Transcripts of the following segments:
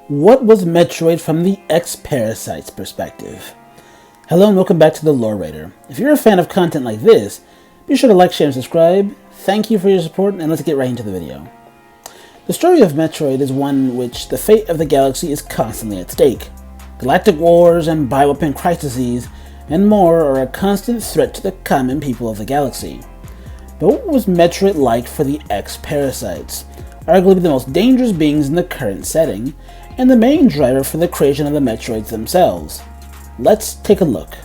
What was Metroid from the Parasites perspective? Hello and welcome back to the Lore Raider. If you're a fan of content like this, be sure to like, share, and subscribe. Thank you for your support, and let's get right into the video. The story of Metroid is one in which the fate of the galaxy is constantly at stake. Galactic wars and bioweapon crises and more are a constant threat to the common people of the galaxy. But what was Metroid like for the Parasites? Arguably the most dangerous beings in the current setting, and the main driver for the creation of the Metroids themselves. Let's take a look.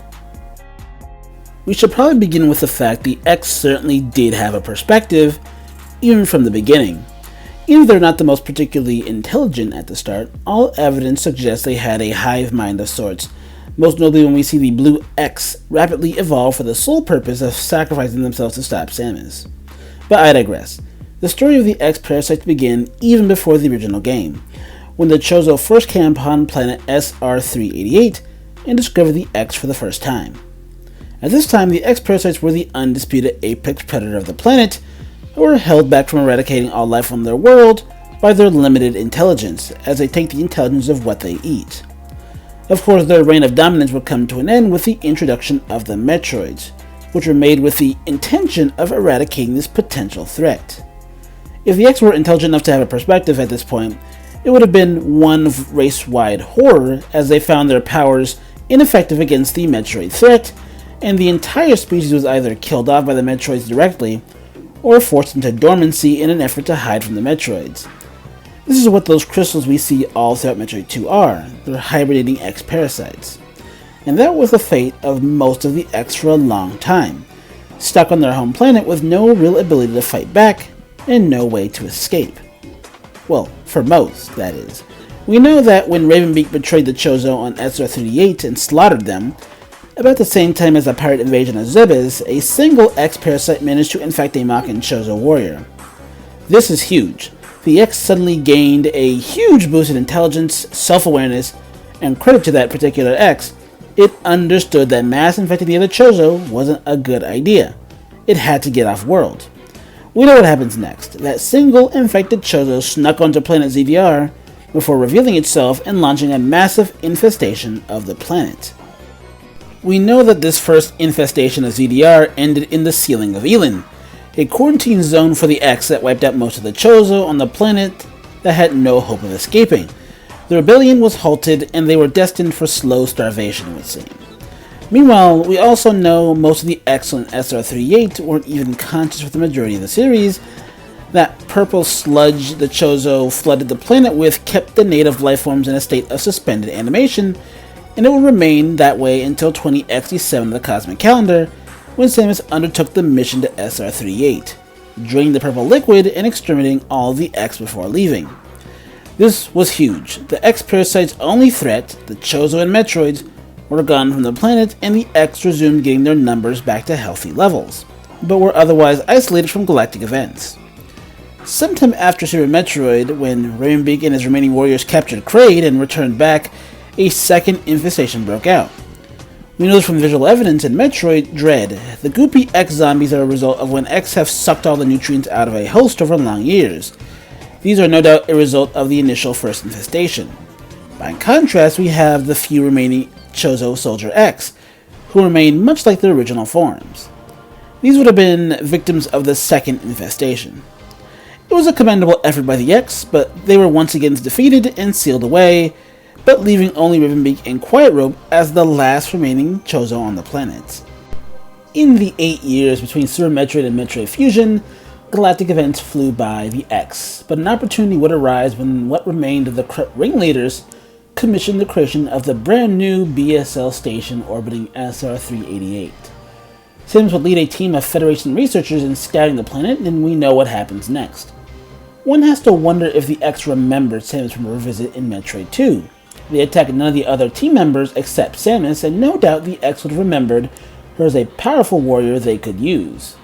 We should probably begin with the fact the X certainly did have a perspective, even from the beginning. Even if they're not the most particularly intelligent at the start, all evidence suggests they had a hive mind of sorts, most notably when we see the blue X rapidly evolve for the sole purpose of sacrificing themselves to stop Samus. But I digress. The story of the Parasites began even before the original game, when the Chozo first came upon planet SR388 and discovered the X for the first time. At this time, the Parasites were the undisputed apex predator of the planet, and were held back from eradicating all life on their world by their limited intelligence, as they take the intelligence of what they eat. Of course, their reign of dominance would come to an end with the introduction of the Metroids, which were made with the intention of eradicating this potential threat. If the X were intelligent enough to have a perspective at this point, it would have been one race-wide horror, as they found their powers ineffective against the Metroid threat, and the entire species was either killed off by the Metroids directly, or forced into dormancy in an effort to hide from the Metroids. This is what those crystals we see all throughout Metroid 2 are. They're hibernating Parasites. And that was the fate of most of the X for a long time, stuck on their home planet with no real ability to fight back, and no way to escape. Well, for most, that is. We know that when Ravenbeak betrayed the Chozo on SR38 and slaughtered them, about the same time as the pirate invasion of Zebes, a single Parasite managed to infect a Makan Chozo warrior. This is huge. The X suddenly gained a huge boost in intelligence, self-awareness, and credit to that particular X, it understood that mass infecting the other Chozo wasn't a good idea. It had to get off-world. We know what happens next. That single infected Chozo snuck onto planet ZDR before revealing itself and launching a massive infestation of the planet. We know that this first infestation of ZDR ended in the Sealing of Elin, a quarantine zone for the X that wiped out most of the Chozo on the planet that had no hope of escaping. The rebellion was halted and they were destined for slow starvation, it would seem. Meanwhile, we also know most of the X on SR38 weren't even conscious for the majority of the series. That purple sludge the Chozo flooded the planet with kept the native lifeforms in a state of suspended animation, and it will remain that way until 20xD7 of the Cosmic Calendar, when Samus undertook the mission to SR38, draining the purple liquid and exterminating all the X before leaving. This was huge. The Parasites' only threat, the Chozo and Metroids, were gone from the planet, and the X resumed getting their numbers back to healthy levels, but were otherwise isolated from galactic events. Sometime after Super Metroid, when Ravenbeak and his remaining warriors captured Kraid and returned back, a second infestation broke out. We know this from visual evidence in Metroid Dread. The goopy X zombies are a result of when X have sucked all the nutrients out of a host over long years. These are no doubt a result of the initial first infestation. By contrast, we have the few remaining Chozo Soldier X, who remain much like their original forms. These would have been victims of the second infestation. It was a commendable effort by the X, but they were once again defeated and sealed away, but leaving only Ravenbeak and Quiet Rope as the last remaining Chozo on the planet. In the 8 years between Super Metroid and Metroid Fusion, galactic events flew by the X, but an opportunity would arise when what remained of the corrupt ringleaders commissioned the creation of the brand new BSL station orbiting SR388. Samus would lead a team of Federation researchers in scouting the planet, and we know what happens next. One has to wonder if the X remembered Samus from her visit in Metroid 2. They attacked none of the other team members except Samus, and no doubt the X would have remembered her as a powerful warrior they could use.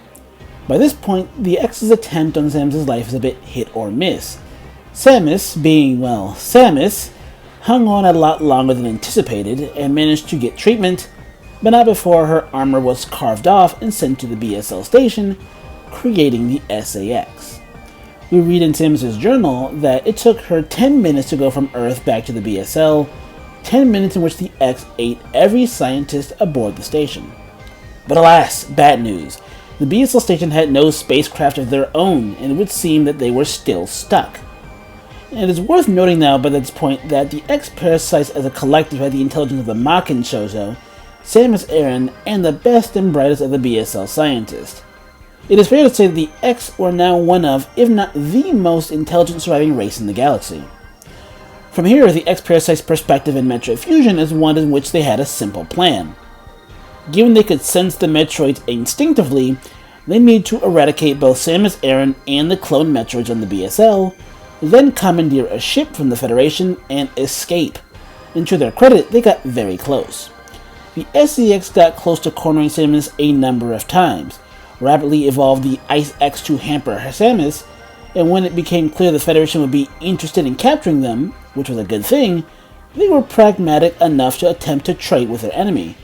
By this point, the X's attempt on Samus' life is a bit hit or miss. Samus, being, well, Samus, hung on a lot longer than anticipated and managed to get treatment, but not before her armor was carved off and sent to the BSL station, creating the SAX. We read in Samus's journal that it took her 10 minutes to go from Earth back to the BSL, 10 minutes in which the X ate every scientist aboard the station. But alas, bad news. The BSL station had no spacecraft of their own, and it would seem that they were still stuck. And it is worth noting now by this point that the X-Parasites as a collective had the intelligence of the Makin Chozo, Samus Aran, and the best and brightest of the BSL scientists. It is fair to say that the X were now one of, if not the most intelligent surviving race in the galaxy. From here, the X-Parasites' perspective in Metroid Fusion is one in which they had a simple plan. Given they could sense the Metroids instinctively, they needed to eradicate both Samus Aran and the clone Metroids on the BSL, then commandeer a ship from the Federation and escape. And to their credit, they got very close. The SEX got close to cornering Samus a number of times, rapidly evolved the Ice X to hamper Samus, and when it became clear the Federation would be interested in capturing them, which was a good thing, they were pragmatic enough to attempt to trade with their enemy.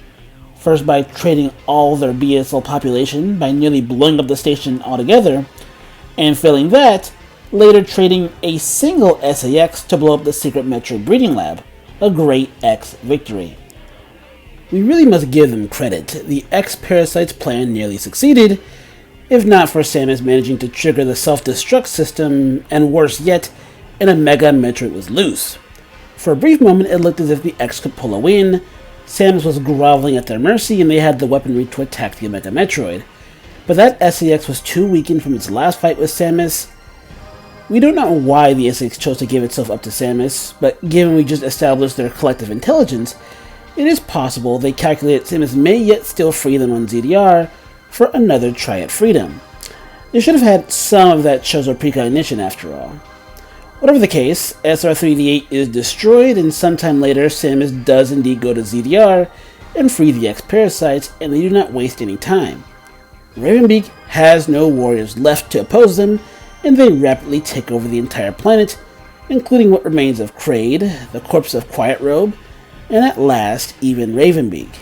First by trading all their BSL population by nearly blowing up the station altogether, and failing that, later trading a single SAX to blow up the secret Metroid breeding lab, a great X victory. We really must give them credit. The X-Parasites plan nearly succeeded, if not for Samus managing to trigger the self-destruct system, and worse yet, an Omega Metroid was loose. For a brief moment it looked as if the X could pull a win. Samus was groveling at their mercy and they had the weaponry to attack the Omega Metroid. But that SAX was too weakened from its last fight with Samus. We don't know why the SAX chose to give itself up to Samus, but given we just established their collective intelligence, it is possible they calculated Samus may yet still free them on ZDR for another try at freedom. They should have had some of that Chozo precognition after all. Whatever the case, SR3D8 is destroyed and sometime later Samus does indeed go to ZDR and free the X-Parasites, and they do not waste any time. Ravenbeak has no warriors left to oppose them, and they rapidly take over the entire planet, including what remains of Kraid, the corpse of Quiet Robe, and at last, even Ravenbeak.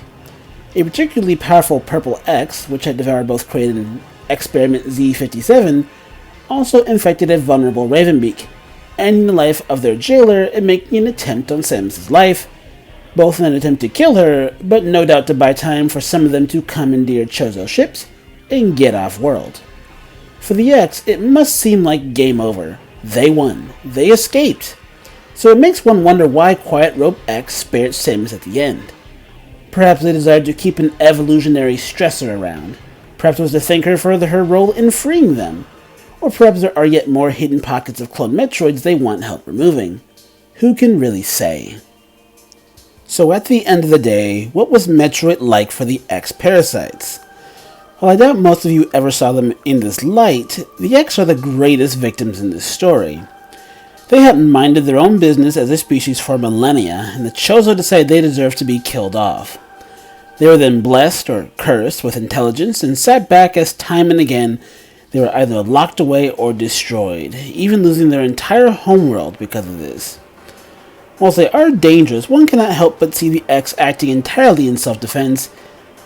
A particularly powerful purple X, which had devoured both Kraid and Experiment Z57, also infected a vulnerable Ravenbeak, ending the life of their jailer and making an attempt on Samus' life, both in an attempt to kill her, but no doubt to buy time for some of them to commandeer Chozo ships and get off-world. For the X, it must seem like game over. They won. They escaped. So it makes one wonder why Quiet Robe X spared Samus at the end. Perhaps they desired to keep an evolutionary stressor around. Perhaps it was to thank her for her role in freeing them. Or perhaps there are yet more hidden pockets of clone Metroids they want help removing. Who can really say? So at the end of the day, what was Metroid like for the X-Parasites? While I doubt most of you ever saw them in this light, the X are the greatest victims in this story. They had minded their own business as a species for millennia, and the Chozo decided they deserved to be killed off. They were then blessed or cursed with intelligence and sat back as time and again they were either locked away or destroyed, even losing their entire homeworld because of this. Whilst they are dangerous, one cannot help but see the X acting entirely in self-defense,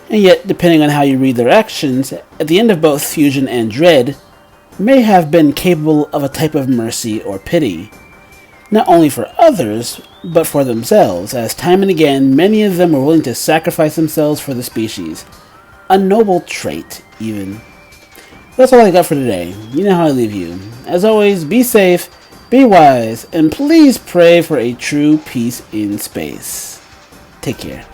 and yet, depending on how you read their actions, at the end of both Fusion and Dread, may have been capable of a type of mercy or pity. Not only for others, but for themselves, as time and again many of them were willing to sacrifice themselves for the species. A noble trait, even. That's all I got for today. You know how I leave you. As always, be safe, be wise, and please pray for a true peace in space. Take care.